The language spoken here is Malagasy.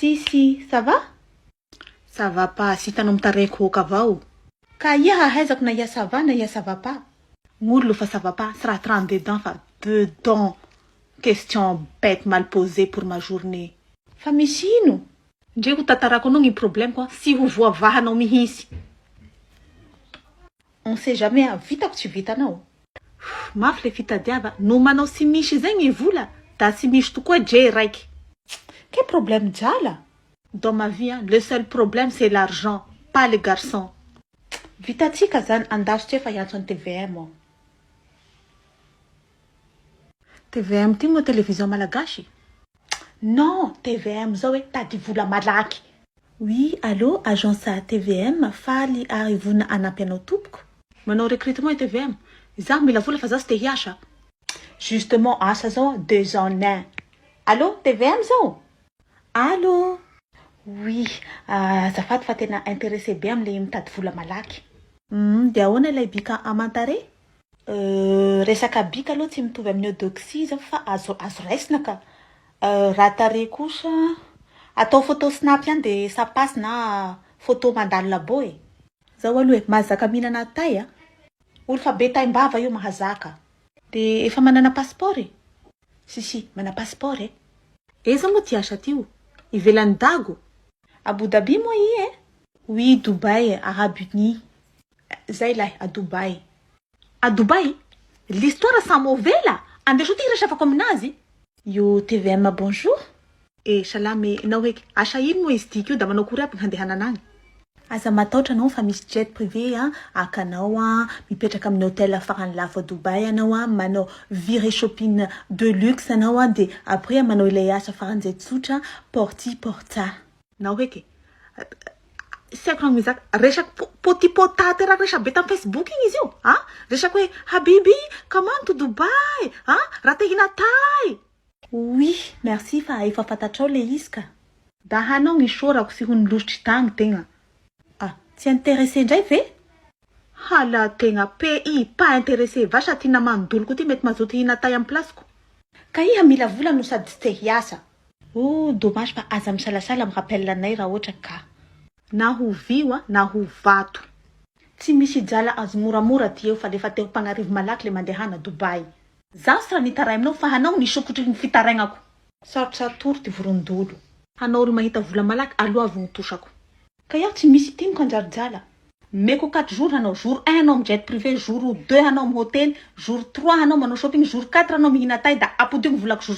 Si, ça va? Ça va pas, si t'as mitareko avao. Ka iha haizako na ia ça va na ia ça va pas. Ngolo fa ça va pas, sera 30 dedans, fa dedans. Question bête mal posée pour ma journée. Fa misy ino? Ndreko tatarako anao ny problème quoi, si ho voavahanao mihitsy. On sait jamais, vitako tsy vitanao. Mafy le fitadiava, no manao sy misy zegny vola, da sy misy tokoa dre raiky. Quel problème là? Dans ma vie, le seul problème c'est l'argent, pas les garçons. Vitatsika zany andasitry efa hiantso ny TVM. TVM ty mo télévision malagasy? Non, TVM zao hoe tady vola malaky. Oui, allô, agence TVM, faly arivona anampy anao tompoko. Manao recrutement TVM. Za mila vola fa za sy te hiasa. Justement, asa zao 2 ans en 1. Allô, TVM zao? Allô? Oui, azafady fa tena intéressé be am'le mitady vola malaky. De ahoana ilay bika amantare? Resaka bika aloha tsy mitovy amin'ny doxy zao fa azo raisina ka. Raha tare kosa atao photo snap ihany de ça passe na photo mandalo labo e. Zao aloha e, mahazaka mihinana tay a. Olo fa be tay-mbava io mahazaka. De efa manana passeport e? Si, mana passeport e. Eza moa ty asa ty io? Ivelan'ny dago? Abu Dhabi moa i e? Oui, Dubai, Arabie Unie. Zay lahy, à Dubai. À Dubai? L'histoire sa mauvais là? Andeso ty resafako aminazy? Yo TVM bonjour. Salame, nao heky, asa ino moa izy tiky io da manao kory aby ny handehanana agny? Aza mataotra anao fa misy jet privé akanao mipetraka amin'ny hôtel farany lafo à Dubai anao manao viré shopping de luxe anao de après manao ilay asa farany zay tsotra porty porta. Nao heky. Seko nang mizaka resaky potipotate raha resaky be tamin'ny Facebook igny izy io, resaky hoe Habibi, comment to Dubai, raha te hinatay. Oui, merci fa efa fantatrao le izy ka. Da hanao ny sorako sy hony lositry tagny tegna. Tsy intéressé ndray ve? Hala tegna pays, pas intéressé. Vasa tina mandoloko ty mety mazoto hinatay amin'ny plasiko. Ka iha mila vola no sady tsy te hiasa. Oh, dommage fa aza misalasala amin'ny rappel anay raha ohatra ka. Na ho vio na ho vato. Tsy misy jala azo moramora ty eo fa lefa te ho mpagnarivo malaky le mandehana Dubai. Zaho sy raha nitaray aminao fa hanao ny sokotry ny fitarainako. Sarotra tory ty vorondolo. Hanao ry mahita vola malaky aloha avy nitosako. Ka iaho tsy misy tiniko anjarijala. Meko 4 jours hanao, jour 1 hanao jet privé, jour 2 hanao amin'ny hôtel, jour 3 hanao manao shopping, jour 4 hanao mihina tay da apodigny volako jour.